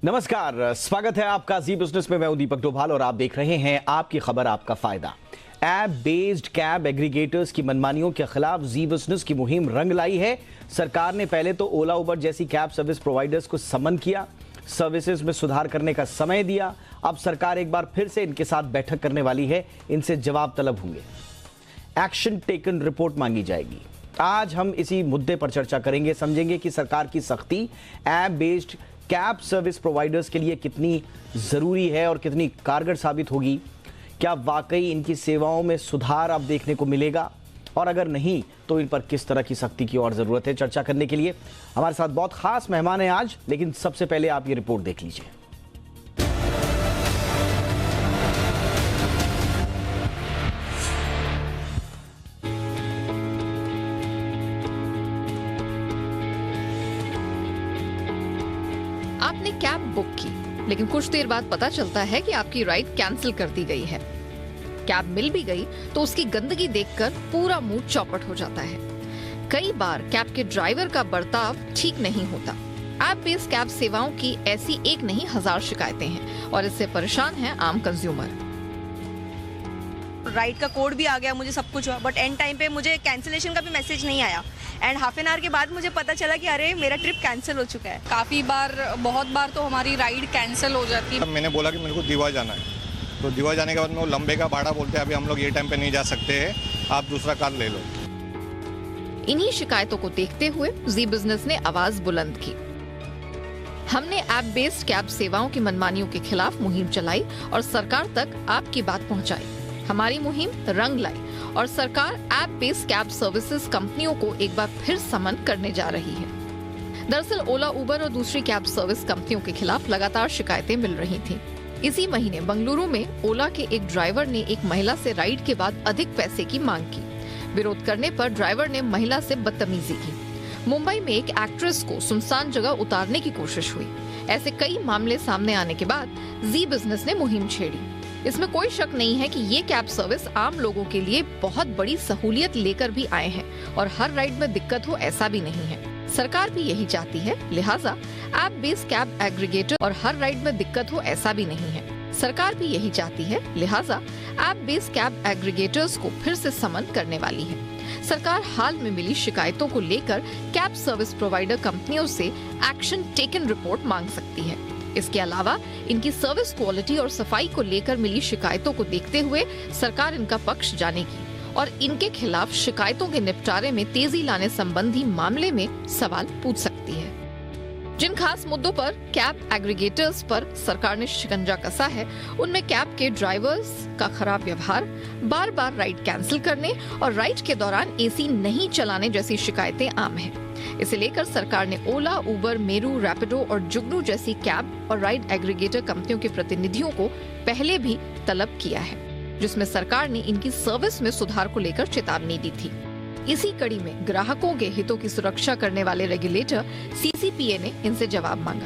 नमस्कार, स्वागत है आपका जी बिजनेस में। मैं हूं दीपक डोभाल और आप देख रहे हैं आपकी खबर आपका फायदा। ऐप बेस्ड कैब एग्रीगेटर्स की मनमानियों के खिलाफ जी बिजनेस की मुहिम रंग लाई है। सरकार ने पहले तो ओला उबर जैसी कैब सर्विस प्रोवाइडर्स को समन किया, सर्विसेज में सुधार करने का समय दिया। अब सरकार एक बार फिर से इनके साथ बैठक करने वाली है, इनसे जवाब तलब होंगे, एक्शन टेकन रिपोर्ट मांगी जाएगी। आज हम इसी मुद्दे पर चर्चा करेंगे, समझेंगे कि सरकार की सख्ती app based cab service providers के लिए कितनी जरूरी है और कितनी कारगर साबित होगी। क्या वाकई इनकी सेवाओं में सुधार अब देखने को मिलेगा, और अगर नहीं तो इन पर किस तरह की सख्ती की और जरूरत है। चर्चा करने के लिए हमारे साथ बहुत खास मेहमान हैं आज, लेकिन सबसे पहले आप ये रिपोर्ट देख लीजिए। आपने कैब बुक की, लेकिन कुछ देर बाद पता चलता है कि आपकी राइड कैंसिल कर दी गई है। कैब मिल भी गई तो उसकी गंदगी देखकर पूरा मूड चौपट हो जाता है। कई बार कैब के ड्राइवर का बर्ताव ठीक नहीं होता। ऐप बेस्ड कैब सेवाओं की ऐसी एक नहीं हजार शिकायतें हैं और इससे परेशान है आम कंज्यूमर। राइड का कोड भी आ गया, मुझे सब कुछ हुआ, बट एंड टाइम पे मुझे कैंसिलेशन का भी मैसेज नहीं आया। एंड हाफ एन आवर के बाद मुझे पता चला कि अरे मेरा ट्रिप कैंसिल हो चुका है। काफ़ी बार, बहुत बार तो हमारी राइड कैंसिल हो जाती है। मैंने बोला कि मेरे को दीवा जाना है, तो दीवा जाने के बाद में वो लंबे का भाड़ा बोलते हैं, अभी हम लोग ये टाइम पे नहीं जा सकते हैं, आप दूसरा कार ले लो। इन्हीं शिकायतों को देखते हुए जी बिजनेस ने आवाज बुलंद की। हमने ऐप बेस्ड कैब सेवाओं की मनमानियों के खिलाफ मुहिम चलाई और सरकार तक आपकी बात पहुंचाई। हमारी मुहिम रंग लाई और सरकार ऐप बेस्ड कैब सर्विसेज कंपनियों को एक बार फिर समन करने जा रही है। दरअसल ओला उबर और दूसरी कैब सर्विस कंपनियों के खिलाफ लगातार शिकायतें मिल रही थीं। इसी महीने बेंगलुरु में ओला के एक ड्राइवर ने एक महिला से राइड के बाद अधिक पैसे की मांग की। विरोध करने पर ड्राइवर ने महिला से बदतमीजी की। मुंबई में एक एक्ट्रेस को सुनसान जगह उतारने की कोशिश हुई। ऐसे कई मामले सामने आने के बाद जी बिजनेस ने मुहिम छेड़ी। इसमें कोई शक नहीं है कि ये कैब सर्विस आम लोगों के लिए बहुत बड़ी सहूलियत लेकर भी आए हैं और हर राइड में दिक्कत हो ऐसा भी नहीं है। सरकार भी यही चाहती है, लिहाजा ऐप बेस्ड कैब एग्रीगेटर और हर राइड में दिक्कत हो ऐसा भी नहीं है। सरकार भी यही चाहती है, लिहाजा ऐप बेस्ड कैब एग्रीगेटर्स को फिर से समन करने वाली है। सरकार हाल में मिली शिकायतों को लेकर कैब सर्विस प्रोवाइडर कंपनियों से एक्शन टेकन रिपोर्ट मांग सकती है। इसके अलावा इनकी सर्विस क्वालिटी और सफाई को लेकर मिली शिकायतों को देखते हुए सरकार इनका पक्ष जानेगी और इनके खिलाफ शिकायतों के निपटारे में तेजी लाने संबंधी मामले में सवाल पूछ सकती है। जिन खास मुद्दों पर कैब एग्रीगेटर्स पर सरकार ने शिकंजा कसा है, उनमें कैब के ड्राइवर्स का खराब व्यवहार, बार बार राइड कैंसिल करने और राइड के दौरान एसी नहीं चलाने जैसी शिकायतें आम हैं। इसे लेकर सरकार ने ओला, उबर, मेरू, रैपिडो और जुगनू जैसी कैब और राइड एग्रीगेटर कंपनियों के प्रतिनिधियों को पहले भी तलब किया है, जिसमें सरकार ने इनकी सर्विस में सुधार को लेकर चेतावनी दी थी। इसी कड़ी में ग्राहकों के हितों की सुरक्षा करने वाले रेगुलेटर सीसीपीए ने इनसे जवाब मांगा।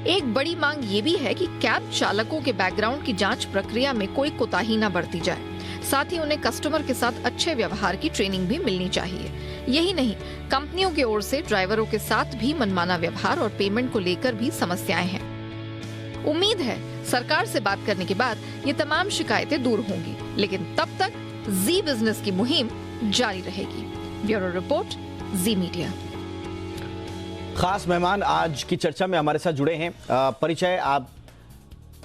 एक बड़ी मांग ये भी है कि कैब चालकों के बैकग्राउंड की जांच प्रक्रिया में कोई कोताही न बरती जाए। साथ ही उन्हें कस्टमर के साथ अच्छे व्यवहार की ट्रेनिंग भी मिलनी चाहिए। यही नहीं, कंपनियों की ओर से ड्राइवरों के साथ भी मनमाना व्यवहार और पेमेंट को लेकर भी समस्याएं हैं। उम्मीद है सरकार से बात करने के बाद ये तमाम शिकायतें दूर होंगी, लेकिन तब तक जी बिजनेस की मुहिम जारी रहेगी। ब्यूरो रिपोर्ट, जी मीडिया। खास मेहमान आज की चर्चा में हमारे साथ जुड़े हैं। परिचय आप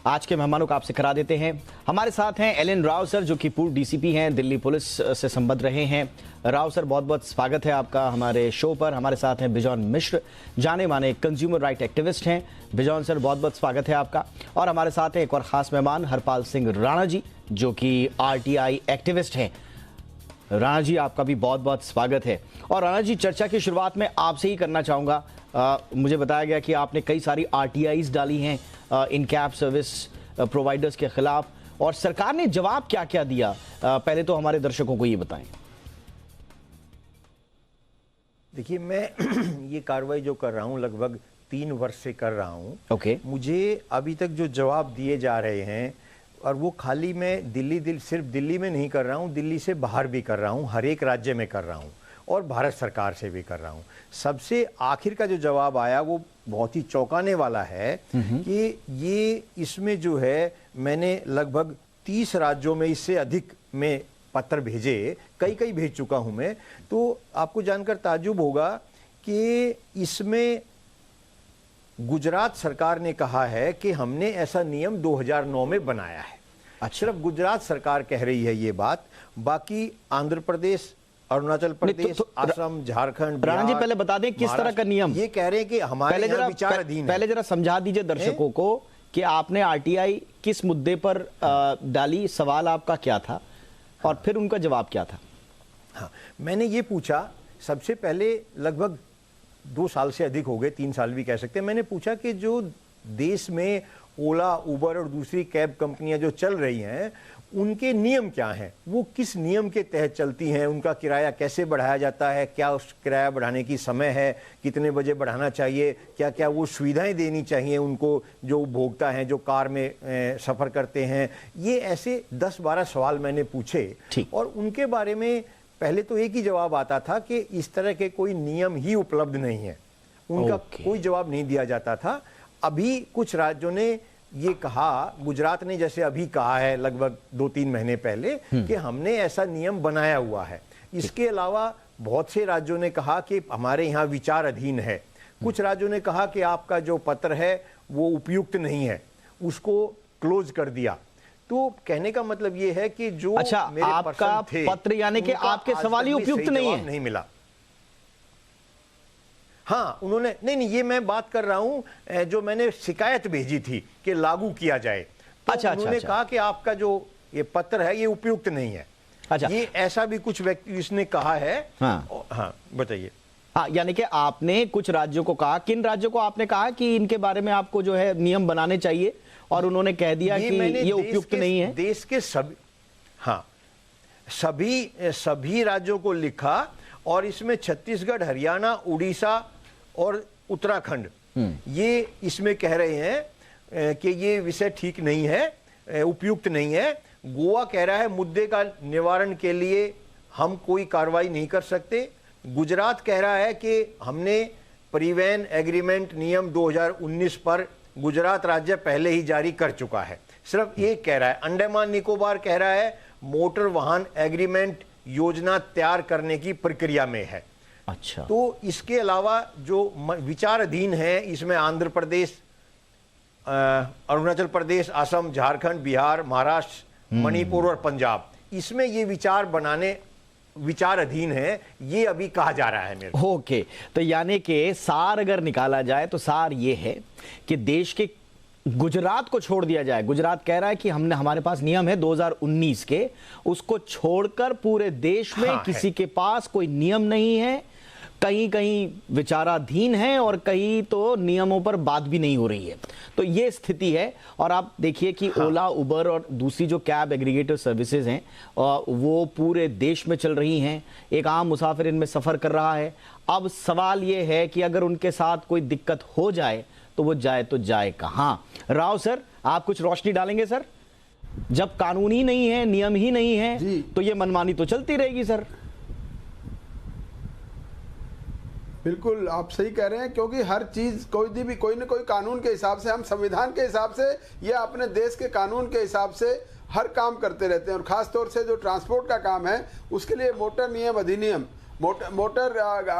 आज के मेहमानों का आपसे करा देते हैं। हमारे साथ हैं एल एन राव सर, जो कि पूर्व डीसीपी हैं, दिल्ली पुलिस से संबद्ध रहे हैं। राव सर, बहुत बहुत स्वागत है आपका हमारे शो पर। हमारे साथ हैं बिजॉन मिश्र, जाने माने कंज्यूमर राइट एक्टिविस्ट हैं। बिजॉन सर, बहुत बहुत स्वागत है आपका। और हमारे साथ हैं एक और खास मेहमान हरपाल सिंह राणा जी, जो कि आरटीआई एक्टिविस्ट हैं। राणा जी, आपका भी बहुत बहुत स्वागत है। और राणा जी, चर्चा की शुरुआत में आपसे ही करना चाहूँगा। मुझे बताया गया कि आपने कई सारी आरटीआईज डाली हैं इन कैब सर्विस प्रोवाइडर्स के खिलाफ, और सरकार ने जवाब क्या क्या दिया, पहले तो हमारे दर्शकों को ये बताएं। देखिए, मैं ये कार्रवाई जो कर रहा हूँ लगभग 3 वर्ष से कर रहा हूँ। ओके। मुझे अभी तक जो जवाब दिए जा रहे हैं, और वो खाली मैं सिर्फ दिल्ली में नहीं कर रहा हूँ, दिल्ली से बाहर भी कर रहा हूँ, हर एक राज्य में कर रहा हूँ और भारत सरकार से भी कर रहा हूँ। सबसे आखिर का जो जवाब आया वो बहुत ही चौंकाने वाला है कि ये इसमें जो है मैंने लगभग 30 राज्यों में इससे अधिक में पत्र भेजे, कई भेज चुका हूं मैं। तो आपको जानकर ताज्जुब होगा कि इसमें गुजरात सरकार ने कहा है कि हमने ऐसा नियम 2009 में बनाया है। सिर्फ गुजरात सरकार कह रही है ये बात, बाकी आंध्र प्रदेश, अरुणाचल प्रदेश, असम, झारखंड, राणा जी पहले बता दें किस तरह का नियम ये कह रहे हैं कि हमारे यहाँ विचाराधीन है। पहले जरा समझा दीजिए दर्शकों को कि आपने आरटीआई किस मुद्दे पर डाली, सवाल आपका क्या था और फिर उनका जवाब क्या था? हाँ, मैंने ये पूछा सबसे पहले, लगभग 2 साल से अधिक हो गए, 3 साल भी कह सकते हैं। मैंने पूछा कि जो देश में ओला, उबर और दूसरी कैब कंपनियां जो चल रही हैं उनके नियम क्या हैं, वो किस नियम के तहत चलती हैं, उनका किराया कैसे बढ़ाया जाता है, क्या उस किराया बढ़ाने की समय है, कितने बजे बढ़ाना चाहिए, क्या क्या वो सुविधाएं देनी चाहिए उनको जो उपभोक्ता हैं जो कार में सफ़र करते हैं। ये ऐसे 10-12 सवाल मैंने पूछे और उनके बारे में पहले तो एक ही जवाब आता था कि इस तरह के कोई नियम ही उपलब्ध नहीं है, उनका कोई जवाब नहीं दिया जाता था। अभी कुछ राज्यों ने ये कहा, गुजरात ने जैसे अभी कहा है लगभग 2-3 महीने पहले कि हमने ऐसा नियम बनाया हुआ है। इसके अलावा बहुत से राज्यों ने कहा कि हमारे यहाँ विचार अधीन है। कुछ राज्यों ने कहा कि आपका जो पत्र है वो उपयुक्त नहीं है, उसको क्लोज कर दिया। तो कहने का मतलब ये है कि जो मेरे आपका पत्र यानी कि आपके सवाल ही उपयुक्त नहीं मिला। हाँ, उन्होंने नहीं, ये मैं बात कर रहा हूं जो मैंने शिकायत भेजी थी कि लागू किया जाए, तो उन्होंने कहा कि आपका जो ये पत्र है ये उपयुक्त नहीं है। ये ऐसा भी कुछ व्यक्ति इसने कहा है। हाँ, बताइए। हाँ, यानी कि आपने कुछ राज्यों को कहा, किन राज्यों को आपने कहा कि इनके बारे में आपको जो है नियम बनाने चाहिए और उन्होंने कह दिया कि ये उपयुक्त नहीं है? देश के सभी राज्यों को लिखा और इसमें छत्तीसगढ़, हरियाणा, उड़ीसा और उत्तराखंड ये इसमें कह रहे हैं कि ये विषय ठीक नहीं है, उपयुक्त नहीं है। गोवा कह रहा है मुद्दे का निवारण के लिए हम कोई कार्रवाई नहीं कर सकते। गुजरात कह रहा है कि हमने परिवहन एग्रीमेंट नियम 2019 पर गुजरात राज्य पहले ही जारी कर चुका है, सिर्फ एक कह रहा है। अंडमान निकोबार कह रहा है मोटर वाहन एग्रीमेंट योजना तैयार करने की प्रक्रिया में है। अच्छा, तो इसके अलावा जो विचाराधीन है इसमें आंध्र प्रदेश, अरुणाचल प्रदेश, असम, झारखंड, बिहार, महाराष्ट्र, मणिपुर और पंजाब, इसमें ये विचाराधीन है, ये अभी कहा जा रहा है मेरे। ओके, तो यानी कि सार अगर निकाला जाए तो सार ये है कि देश के गुजरात को छोड़ दिया जाए। गुजरात कह रहा है कि हमारे पास नियम है 2019 के, उसको छोड़कर पूरे देश में किसी के पास कोई नियम नहीं है, कहीं कहीं विचाराधीन है और कहीं तो नियमों पर बात भी नहीं हो रही है। तो ये स्थिति है। और आप देखिए कि ओला, उबर और दूसरी जो कैब एग्रीगेटर सर्विसेज हैं वो पूरे देश में चल रही हैं, एक आम मुसाफिर इनमें सफ़र कर रहा है। अब सवाल ये है कि अगर उनके साथ कोई दिक्कत हो जाए तो वो जाए कहां? राव सर, आप कुछ रोशनी डालेंगे सर? जब कानून ही नहीं है, नियम ही नहीं है, तो ये मनमानी तो चलती रहेगी सर। बिल्कुल आप सही कह रहे हैं, क्योंकि हर चीज कोई न कोई कानून के हिसाब से, हम संविधान के हिसाब से या अपने देश के कानून के हिसाब से हर काम करते रहते हैं। और खास तौर से जो ट्रांसपोर्ट का काम है उसके लिए मोटर नियम अधिनियम, मोटर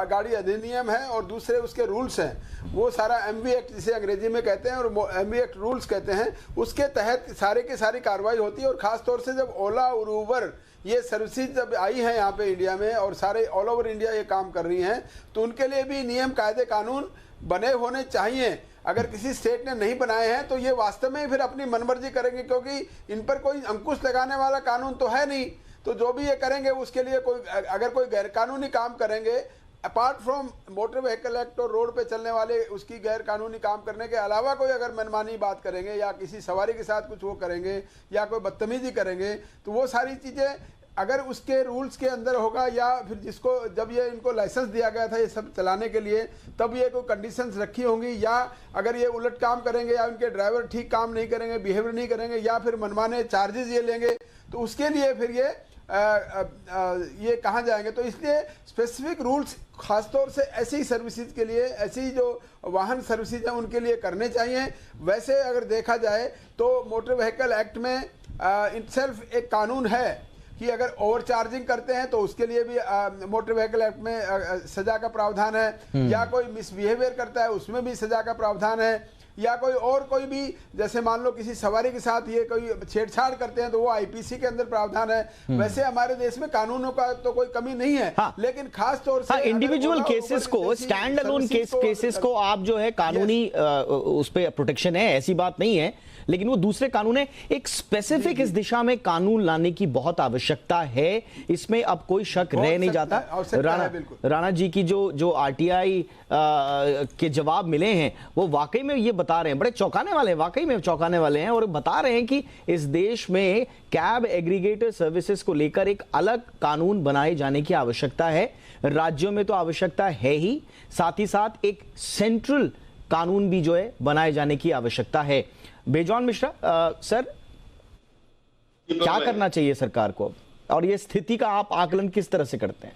गाड़ी अधिनियम है और दूसरे उसके रूल्स हैं, वो सारा एमवी एक्ट जिसे अंग्रेजी में कहते हैं और एमवी एक्ट रूल्स कहते हैं, उसके तहत सारे की सारी कार्रवाई होती है। और ख़ास तौर से जब ओला और उबर ये सर्विसेज जब आई हैं यहाँ पे इंडिया में और सारे ऑल ओवर इंडिया ये काम कर रही हैं, तो उनके लिए भी नियम, कायदे, कानून बने होने चाहिए। अगर किसी स्टेट ने नहीं बनाए हैं तो ये वास्तव में फिर अपनी मनमर्जी करेंगे, क्योंकि इन पर कोई अंकुश लगाने वाला कानून तो है नहीं। तो जो भी ये करेंगे उसके लिए अगर कोई गैरकानूनी काम करेंगे, apart from motor vehicle act और रोड पे चलने वाले उसकी गैरकानूनी काम करने के अलावा कोई अगर मनमानी बात करेंगे या किसी सवारी के साथ कुछ वो करेंगे या कोई बदतमीजी करेंगे, तो वो सारी चीज़ें अगर उसके रूल्स के अंदर होगा या फिर जिसको जब ये इनको लाइसेंस दिया गया था ये सब चलाने के लिए तब ये कोई कंडीशंस रखी होंगी, या अगर ये उलट काम करेंगे या उनके ड्राइवर ठीक काम नहीं करेंगे, बिहेवियर नहीं करेंगे या फिर मनमाने चार्जेस ये लेंगे, तो उसके लिए फिर ये ये कहाँ जाएंगे। तो इसलिए स्पेसिफिक रूल्स खासतौर से ऐसी सर्विसेज के लिए, ऐसी जो वाहन सर्विसेज हैं उनके लिए करने चाहिए। वैसे अगर देखा जाए तो मोटर व्हीकल एक्ट में इटसेल्फ एक कानून है कि अगर ओवर चार्जिंग करते हैं तो उसके लिए भी मोटर व्हीकल एक्ट में सजा का प्रावधान है, या कोई मिसबिहेवियर करता है उसमें भी सजा का प्रावधान है, या कोई भी जैसे मान लो किसी सवारी के साथ ये कोई छेड़छाड़ करते हैं तो वो आईपीसी के अंदर प्रावधान है। वैसे हमारे देश में कानूनों का तो कोई कमी नहीं है, हाँ, लेकिन खास तौर से इंडिविजुअल केसेस को, स्टैंड अलोन केसेस को आप जो है कानूनी उस पे प्रोटेक्शन है, ऐसी बात नहीं है, लेकिन वो दूसरे कानून है। एक स्पेसिफिक इस दिशा में कानून लाने की बहुत आवश्यकता है, इसमें अब कोई शक रह नहीं जाता। राणा जी की जो आरटीआई के जवाब मिले हैं वो वाकई में ये बता रहे हैं, बड़े चौंकाने वाले हैं, वाकई में चौंकाने वाले हैं, और बता रहे हैं कि इस देश में कैब एग्रीगेटर सर्विसेज को लेकर एक अलग कानून बनाए जाने की आवश्यकता है। राज्यों में तो आवश्यकता है ही, साथ ही साथ एक सेंट्रल कानून भी जो है बनाए जाने की आवश्यकता है। बेजॉन मिश्रा सर, क्या करना चाहिए सरकार को, और ये स्थिति का आप आकलन किस तरह से करते हैं?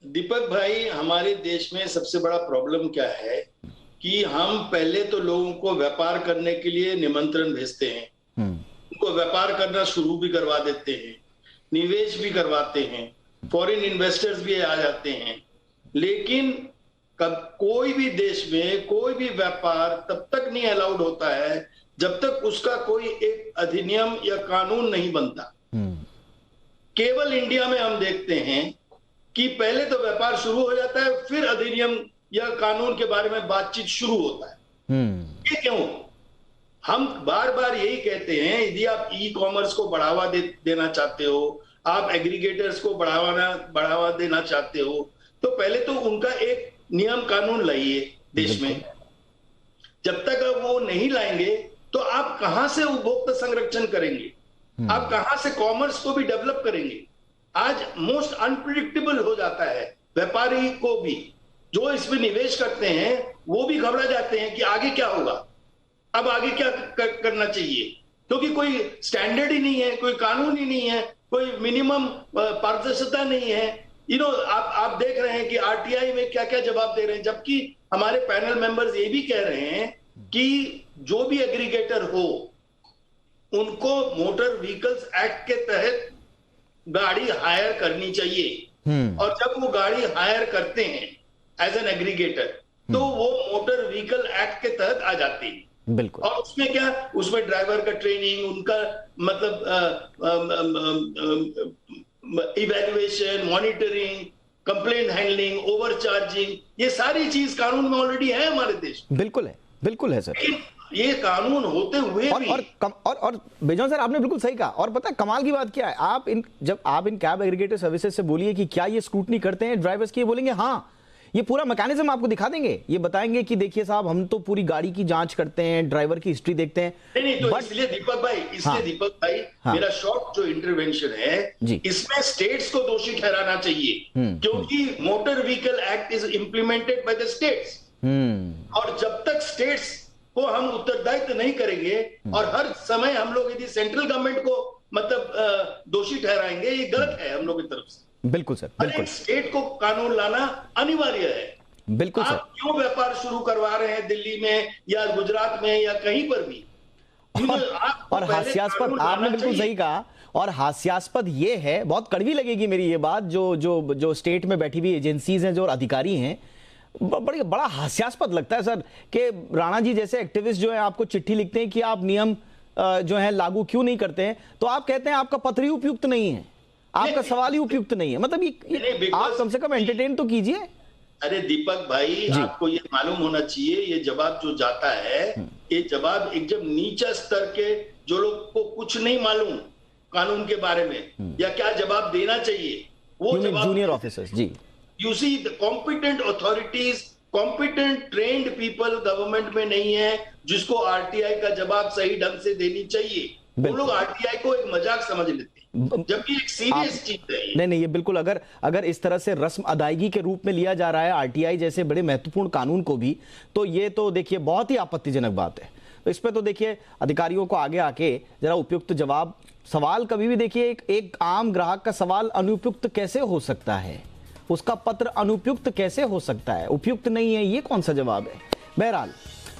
दीपक भाई, हमारे देश में सबसे बड़ा प्रॉब्लम क्या है कि हम पहले तो लोगों को व्यापार करने के लिए निमंत्रण भेजते हैं, उनको व्यापार करना शुरू भी करवा देते हैं, निवेश भी करवाते हैं, फॉरेन इन्वेस्टर्स भी आ जाते हैं, लेकिन कोई भी देश में कोई भी व्यापार तब तक नहीं अलाउड होता है जब तक उसका कोई एक अधिनियम या कानून नहीं बनता। केवल इंडिया में हम देखते हैं कि पहले तो व्यापार शुरू हो जाता है, फिर अधिनियम या कानून के बारे में बातचीत शुरू होता है। ये क्यों? हम बार बार यही कहते हैं, यदि आप ई कॉमर्स को बढ़ावा देना चाहते हो, आप एग्रीगेटर्स को बढ़ावा देना चाहते हो, तो पहले तो उनका एक नियम कानून लाइए देश में। जब तक आप वो नहीं लाएंगे तो आप कहां से उपभोक्ता संरक्षण करेंगे, आप कहां से कॉमर्स को भी डेवलप करेंगे? आज मोस्ट अनप्रिडिक्टेबल हो जाता है, व्यापारी को भी जो इसमें निवेश करते हैं वो भी घबरा जाते हैं कि आगे क्या होगा, अब आगे क्या करना चाहिए, क्योंकि कोई स्टैंडर्ड ही नहीं है, कोई कानून ही नहीं है, कोई मिनिमम पारदर्शिता नहीं है। आप देख रहे हैं कि आरटीआई में क्या क्या जवाब दे रहे हैं, जबकि हमारे पैनल मेंबर्स ये भी कह रहे हैं कि जो भी एग्रीगेटर हो उनको मोटर व्हीकल्स एक्ट के तहत गाड़ी हायर करनी चाहिए, और जब वो गाड़ी हायर करते हैं एज एन एग्रीगेटर तो वो मोटर व्हीकल एक्ट के तहत आ जाती है। बिल्कुल। और उसमें क्या, उसमें ड्राइवर का ट्रेनिंग, उनका मतलब evaluation, monitoring, complaint handling, over charging, ये सारी चीज कानून में ऑलरेडी है हमारे देश में। बिल्कुल है सर। लेकिन ये कानून होते हुए भी और बेजॉन सर, आपने बिल्कुल सही कहा। और पता है कमाल की बात क्या है, जब आप इन कैब एग्रीगेटर सर्विसेज से बोलिए कि क्या ये स्क्रूटनी करते हैं ड्राइवर्स की, बोलेंगे हाँ, ये पूरा मैकेनिज्म आपको दिखा देंगे, ये बताएंगे कि देखिए साहब हम तो पूरी गाड़ी की जांच करते हैं, ड्राइवर की हिस्ट्री देखते हैं। नहीं तो इसलिए दीपक भाई, मेरा शॉर्ट जो इंटरवेंशन है इसमें स्टेट्स को दोषी ठहराना चाहिए, क्योंकि motor vehicle act is implemented by the states, और जब तक स्टेट्स को हम उत्तरदायित्व नहीं करेंगे और हर समय हम लोग यदि सेंट्रल गवर्नमेंट को मतलब दोषी ठहराएंगे, ये गलत है हम लोग की तरफ से। बिल्कुल सर, बिल्कुल। स्टेट को कानून लाना अनिवार्य है। बिल्कुल सर। आप क्यों व्यापार शुरू करवा रहे हैं दिल्ली में या गुजरात में या कहीं पर भी? और हास्यास्पद, आपने बिल्कुल सही कहा, और हास्यास्पद ये है, बहुत कड़वी लगेगी मेरी ये बात, जो स्टेट में बैठी हुई एजेंसीज हैं, जो अधिकारी हैं, बड़ा हास्यास्पद लगता है सर कि राणा जी जैसे एक्टिविस्ट जो है आपको चिट्ठी लिखते हैं कि आप नियम जो है लागू क्यों नहीं करते हैं, तो आप कहते हैं आपका पत्र ही उपयुक्त नहीं है, आपका सवाल ही उपयुक्त नहीं है। मतलब ये आप कम से कम एंटरटेन तो कीजिए। अरे दीपक भाई, आपको ये मालूम होना चाहिए, ये जवाब जो जाता है, ये जवाब एकदम नीचा स्तर के जो लोग को कुछ नहीं मालूम कानून के बारे में या क्या जवाब देना चाहिए, वो जूनियर ऑफिसर्स। जी, You see, the competent authorities, competent trained people government में नहीं है जिसको आरटीआई का जवाब सही ढंग से देनी चाहिए। वो लोग आरटीआई को एक मजाक समझ लेते हैं, जबकि एक सीरियस चीज है। नहीं, ये बिल्कुल अगर इस तरह से रस्म अदायगी के रूप में लिया जा रहा है आरटीआई जैसे बड़े महत्वपूर्ण कानून को भी, तो ये तो देखिए बहुत ही आपत्तिजनक बात है। तो इस पे तो देखिए अधिकारियों को आगे आके जरा उपयुक्त जवाब, सवाल कभी भी देखिए एक आम ग्राहक का सवाल अनुपयुक्त कैसे हो सकता है, उसका पत्र अनुपयुक्त कैसे हो सकता है, उपयुक्त नहीं है, ये कौन सा जवाब है। बहरहाल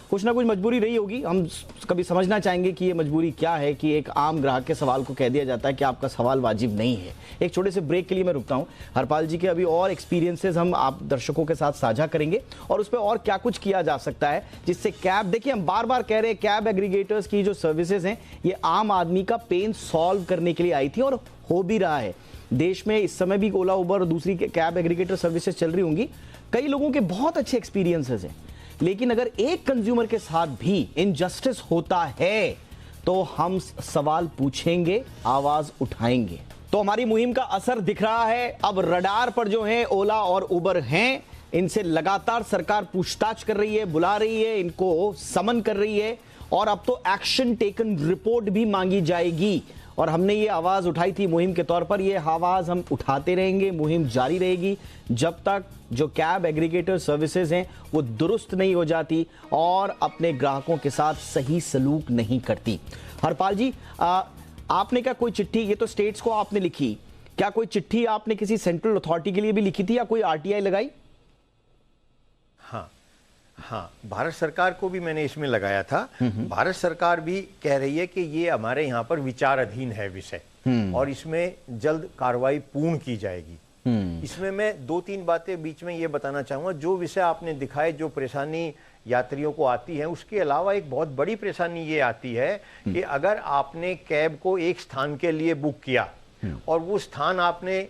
कुछ ना कुछ मजबूरी रही होगी, हम कभी समझना चाहेंगे कि ये मजबूरी क्या है कि एक आम ग्राहक के सवाल को कह दिया जाता है कि आपका सवाल वाजिब नहीं है। एक छोटे से ब्रेक के लिए मैं रुकता हूं। हरपाल जी के अभी और एक्सपीरियंसेस हम आप दर्शकों के साथ साझा करेंगे और उस पर और क्या कुछ किया जा सकता है जिससे कैब, देखिए हम बार बार कह रहे हैं कैब एग्रीगेटर्स की जो सर्विसेज हैं ये आम आदमी का पेन सॉल्व करने के लिए आई थी और हो भी रहा है। देश में इस समय भी ओला, उबर और दूसरी कैब एग्रीगेटर सर्विसेज चल रही होंगी, कई लोगों के बहुत अच्छे एक्सपीरियंसेस हैं, लेकिन अगर एक कंज्यूमर के साथ भी इनजस्टिस होता है तो हम सवाल पूछेंगे, आवाज उठाएंगे। तो हमारी मुहिम का असर दिख रहा है। अब रडार पर जो है ओला और उबर हैं, इनसे लगातार सरकार पूछताछ कर रही है, बुला रही है, इनको समन कर रही है और अब तो एक्शन टेकन रिपोर्ट भी मांगी जाएगी। और हमने ये आवाज उठाई थी मुहिम के तौर पर, ये आवाज हम उठाते रहेंगे, मुहिम जारी रहेगी जब तक जो कैब एग्रीगेटर सर्विसेज हैं वो दुरुस्त नहीं हो जाती और अपने ग्राहकों के साथ सही सलूक नहीं करती। हरपाल जी, आपने क्या कोई चिट्ठी, ये तो स्टेट्स को आपने लिखी, क्या कोई चिट्ठी आपने किसी सेंट्रल अथॉरिटी के लिए भी लिखी थी या कोई आरटीआई लगाई? हाँ, भारत सरकार को भी मैंने इसमें लगाया था। भारत सरकार भी कह रही है कि ये हमारे यहाँ पर विचाराधीन है विषय और इसमें जल्द कार्रवाई पूर्ण की जाएगी। इसमें मैं 2-3 बातें बीच में ये बताना चाहूंगा। जो विषय आपने दिखाए, जो परेशानी यात्रियों को आती है, उसके अलावा एक बहुत बड़ी परेशानी ये आती है कि अगर आपने कैब को एक स्थान के लिए बुक किया और वो स्थान आपने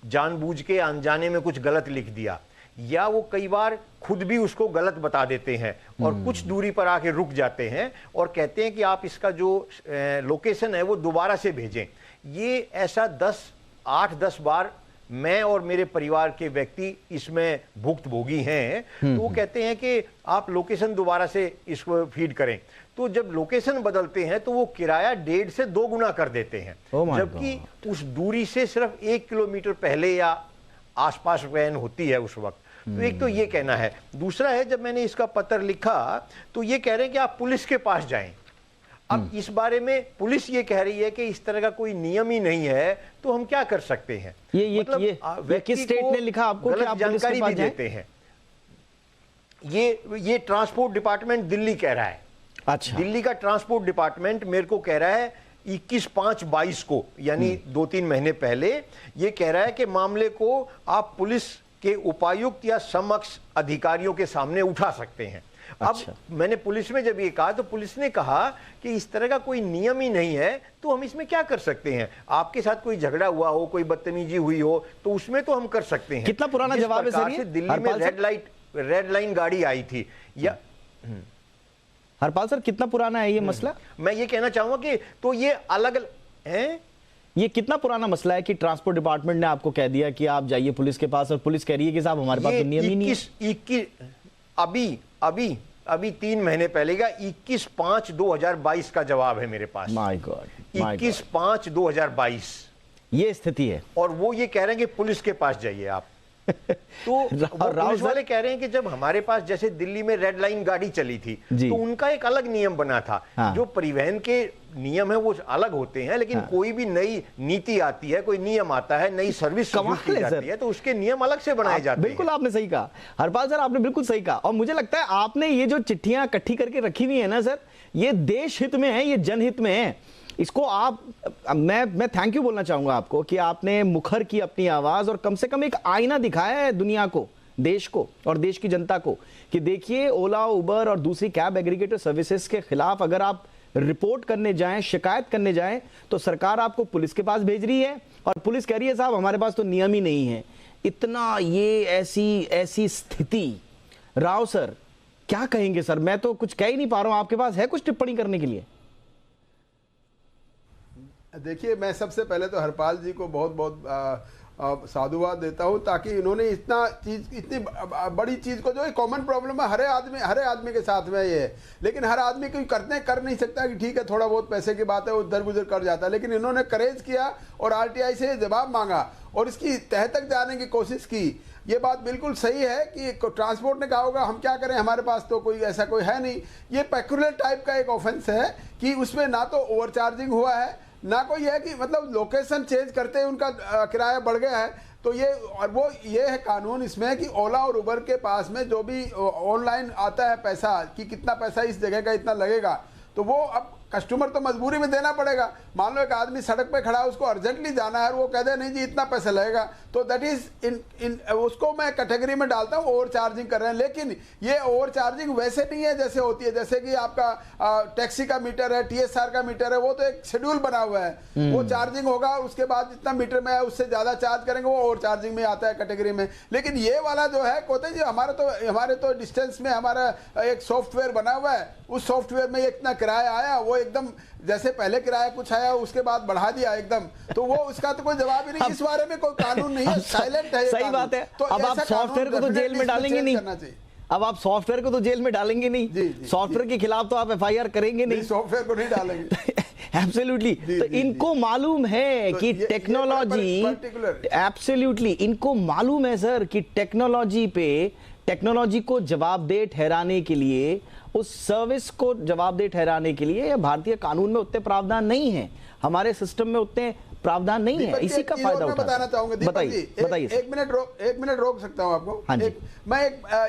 जानबूझ के अनजाने में कुछ गलत लिख दिया या वो कई बार खुद भी उसको गलत बता देते हैं और कुछ दूरी पर आके रुक जाते हैं और कहते हैं कि आप इसका जो लोकेशन है वो दोबारा से भेजें। ये ऐसा 8-10 बार मैं और मेरे परिवार के व्यक्ति इसमें भुक्तभोगी हैं। तो वो कहते हैं कि आप लोकेशन दोबारा से इसको फीड करें, तो जब लोकेशन बदलते हैं तो वो किराया 1.5 से 2 गुना कर देते हैं, जबकि उस दूरी से सिर्फ 1 किलोमीटर पहले या आसपास वैन होती है उस वक्त। तो एक तो ये कहना है। दूसरा है, जब मैंने इसका पत्र लिखा तो ये कह रहे हैं कि आप पुलिस के पास जाएं। अब इस बारे में पुलिस ये कह रही है कि इस तरह का कोई नियम ही नहीं है, तो हम क्या कर सकते हैं? मतलब ये किस स्टेट ने लिखा आपको कि आप जानकारी भी देते हैं? ये ट्रांसपोर्ट डिपार्टमेंट दिल्ली कह रहा है। अच्छा, दिल्ली का ट्रांसपोर्ट डिपार्टमेंट मेरे को कह रहा है 21/5/22 को, यानी 2-3 महीने पहले, ये कह रहा है कि मामले को आप पुलिस के उपायुक्त या समक्ष अधिकारियों के सामने उठा सकते हैं। अच्छा। अब मैंने पुलिस में जब ये कहा तो पुलिस ने कहा कि इस तरह का कोई नियम ही नहीं है, तो हम इसमें क्या कर सकते हैं? आपके साथ कोई झगड़ा हुआ हो, कोई बदतमीजी हुई हो, तो उसमें तो हम कर सकते हैं। कितना पुराना जवाब है सर ये? दिल्ली में रेड लाइन गाड़ी आई थी या हरपाल सर, कितना पुराना है ये मसला? मैं ये कहना चाहूंगा कि तो ये अलग है। ये कितना पुराना मसला है कि ट्रांसपोर्ट डिपार्टमेंट ने आपको कह दिया कि आप जाइए पुलिस के पास और पुलिस कह रही है कि साहब हमारे पास तो नियम ही नहीं है। अभी 3 महीने पहले का 21/5/2022 का जवाब है मेरे पास। माय गॉड, 21/5/2022 ये स्थिति है और वो ये कह रहे हैं कि पुलिस के पास जाइए आप। तो पुलिस वाले कह रहे हैं कि जब हमारे पास जैसे दिल्ली में रेड लाइन गाड़ी चली थी तो उनका एक अलग नियम बना था। हाँ। जो परिवहन के नियम है वो अलग होते हैं, लेकिन कोई भी नई नीति आती है, कोई नियम आता है, नई सर्विस शुरू की जाती है, तो उसके नियम अलग से बनाए जाते हैं। बिल्कुल आपने सही कहा हरपाल सर, आपने बिल्कुल सही कहा। और मुझे लगता है आपने ये जो चिट्ठियां इकट्ठी करके रखी हुई है ना सर, ये देश हित में है, ये जनहित में है। इसको आप मैं थैंक यू बोलना चाहूंगा आपको कि आपने मुखर की अपनी आवाज और कम से कम एक आईना दिखाया है दुनिया को, देश को और देश की जनता को कि देखिए ओला, उबर और दूसरी कैब एग्रीगेटर सर्विसेज के खिलाफ अगर आप रिपोर्ट करने जाएं, शिकायत करने जाएं, तो सरकार आपको पुलिस के पास भेज रही है और पुलिस कह रही है साहब हमारे पास तो नियम ही नहीं है। इतना ये ऐसी स्थिति, राव सर क्या कहेंगे सर? मैं तो कुछ कह ही नहीं पा रहा हूं, आपके पास है कुछ टिप्पणी करने के लिए? देखिए, मैं सबसे पहले तो हरपाल जी को बहुत बहुत साधुवाद देता हूं, ताकि इन्होंने इतनी बड़ी चीज को, जो एक कॉमन प्रॉब्लम है हर आदमी के साथ में ये है, लेकिन हर आदमी कोई कर नहीं सकता कि ठीक है थोड़ा बहुत पैसे की बात है वो दर गुजर कर जाता है, लेकिन इन्होंने करेज किया और आरटीआई से जवाब मांगा और इसकी तह तक जाने की कोशिश की। ये बात बिल्कुल सही है कि ट्रांसपोर्ट ने कहा होगा हम क्या करें, हमारे पास तो कोई ऐसा कोई है नहीं। ये पेक्युलर टाइप का एक ऑफेंस है कि उसमें ना तो ओवरचार्जिंग हुआ है, ना कोई है कि मतलब लोकेशन चेंज करते ही उनका किराया बढ़ गया है। तो ये और वो ये है कानून इसमें कि ओला और उबर के पास में जो भी ऑनलाइन आता है पैसा कि कितना पैसा इस जगह का इतना लगेगा, तो वो अब कस्टमर तो मजबूरी में देना पड़ेगा। मान लो एक आदमी सड़क पे खड़ा है, उसको अर्जेंटली जाना है और वो कह दे नहीं जी इतना पैसा लगेगा, तो दैट इज इन उसको मैं कैटेगरी में डालता हूँ ओवर चार्जिंग कर रहे हैं। लेकिन ये ओवर चार्जिंग वैसे नहीं है जैसे होती है, जैसे कि आपका टैक्सी का मीटर है, TSR का मीटर है, वो तो एक शेड्यूल बना हुआ है, वो चार्जिंग होगा, उसके बाद जितना मीटर में है उससे ज्यादा चार्ज करेंगे, वो ओवर चार्जिंग में आता है कैटेगरी में। लेकिन ये वाला जो है कहते जी हमारे तो डिस्टेंस में हमारा एक सॉफ्टवेयर बना हुआ है, उस सॉफ्टवेयर में इतना किराया आया, वो एकदम जैसे पहले किराया कुछ आया उसके बाद बढ़ा दिया एकदम, तो वो उसका तो कोई जवाब ही नहीं। इस बारे में कोई कानून नहीं है, साइलेंट है। सही बात है। तो अब आप सॉफ्टवेयर को तो जेल में डालेंगे नहीं, अब आप सॉफ्टवेयर को तो जेल में डालेंगे नहीं, सॉफ्टवेयर के खिलाफ तो आप FIR करेंगे नहीं, सॉफ्टवेयर को नहीं डालेंगे। एब्सोल्युटली। तो इनको मालूम है कि टेक्नोलॉजी, एब्सोल्युटली इनको मालूम है सर कि टेक्नोलॉजी को जवाबदेह ठहराने के लिए, उस सर्विस को जवाबदेह ठहराने के लिए भारतीय कानून में उतने प्रावधान नहीं है, हमारे सिस्टम में उतने प्रावधान नहीं है। इसी का फायदा बताना चाहूंगा। बताइए। एक मिनट रोक सकता हूं आपको। हाँ जी।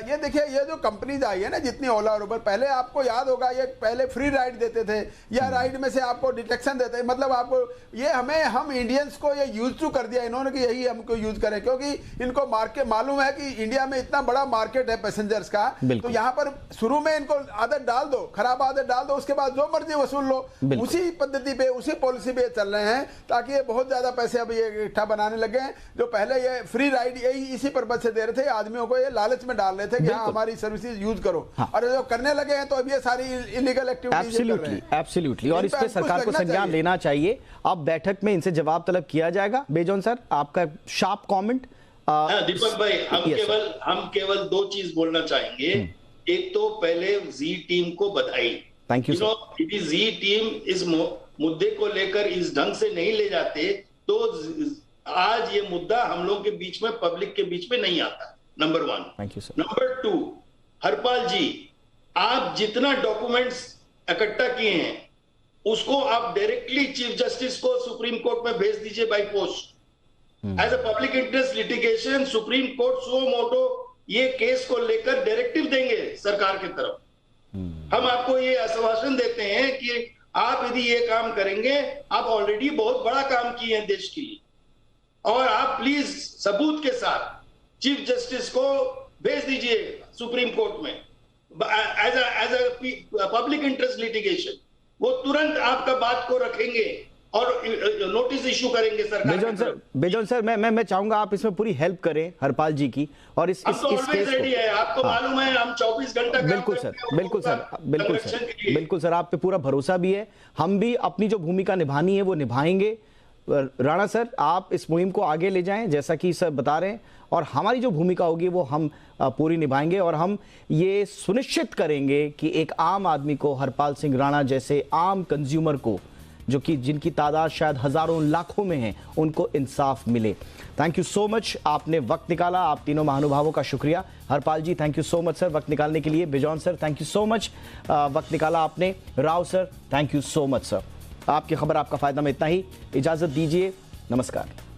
ये देखिए, ये जो कंपनीज आई है ना जितनी ओला और उबर, पहले आपको याद होगा ये पहले फ्री राइड देते थे या राइड में से आपको डिटेक्शन देते, मतलब आपको ये हम इंडियंस को ये यूज टू कर दिया इन्होंने कि यही हमको यूज करें, क्योंकि इनको मार्केट मालूम है कि इंडिया में इतना बड़ा मार्केट है पैसेंजर्स का। तो यहाँ पर शुरू में इनको आदत डाल दो, खराब आदत डाल दो, उसके बाद जो मर्जी वसूल लो, उसी पद्धति पे उसी पॉलिसी पे चल रहे हैं, ताकि बहुत ज्यादा पैसे अब ये इकट्ठा बनाने लगे हैं। जो पहले ये फ्री राइड यही इसी पर्पज से दे रहे थे, आदमियों को ये लालच में डाल रहे थे कि हाँ हमारी सर्विसेज यूज करो। और जो करने लगे हैं तो अब ये सारी इलीगल एक्टिविटीज कर रहे हैं। एब्सोल्युटली। और इस पे सरकार को संज्ञान लेना चाहिए। अब बैठक में इनसे जवाब तलब किया जाएगा। बेजोन सर, आपका शार्प कमेंट। दीपक भाई, हम केवल दो चीज बोलना चाहेंगे। एक तो पहले जी टीम को बधाई। Thank you. यदि जी टीम इस मुद्दे को लेकर इस ढंग से नहीं ले जाते तो आज ये मुद्दा हम लोग के बीच में, पब्लिक के बीच में नहीं आता। Number 1। Thank you sir. Number 2, Harpal ji, आप जितना डॉक्यूमेंट्स इकट्ठा किए हैं उसको आप डायरेक्टली चीफ जस्टिस को सुप्रीम कोर्ट में भेज दीजिए by post. As a public interest litigation supreme court suo motu ये केस को लेकर डायरेक्टिव देंगे सरकार की तरफ। हम आपको ये आश्वासन देते हैं कि आप यदि ये काम करेंगे, आप ऑलरेडी बहुत बड़ा काम किए हैं देश के लिए, और आप प्लीज सबूत के साथ चीफ जस्टिस को भेज दीजिए सुप्रीम कोर्ट में as a public interest litigation. वो तुरंत आपका बात को रखेंगे और नोटिस इशू करेंगे सरकार। बेजोन सर, मैं चाहूंगा आप इसमें पूरी हेल्प करें हरपाल जी की, और इस केस रेडी है। आपको मालूम है हम 24 घंटा बिल्कुल सर, आप पे पूरा भरोसा भी है। हम भी अपनी जो भूमिका निभानी है वो निभाएंगे। राणा सर, आप इस मुहिम को आगे ले जाएं जैसा कि सर बता रहे हैं, और हमारी जो भूमिका होगी वो हम पूरी निभाएंगे, और हम ये सुनिश्चित करेंगे कि एक आम आदमी को, हरपाल सिंह राणा जैसे आम कंज्यूमर को, जो कि जिनकी तादाद शायद हजारों लाखों में है, उनको इंसाफ मिले। थैंक यू सो मच, आपने वक्त निकाला। आप तीनों महानुभावों का शुक्रिया। Harpal ji, thank you so much sir वक्त निकालने के लिए। Bijon sir, thank you so much, वक्त निकाला आपने। Rao sir, thank you so much sir. आपकी खबर आपका फायदा में इतना ही। इजाजत दीजिए, नमस्कार।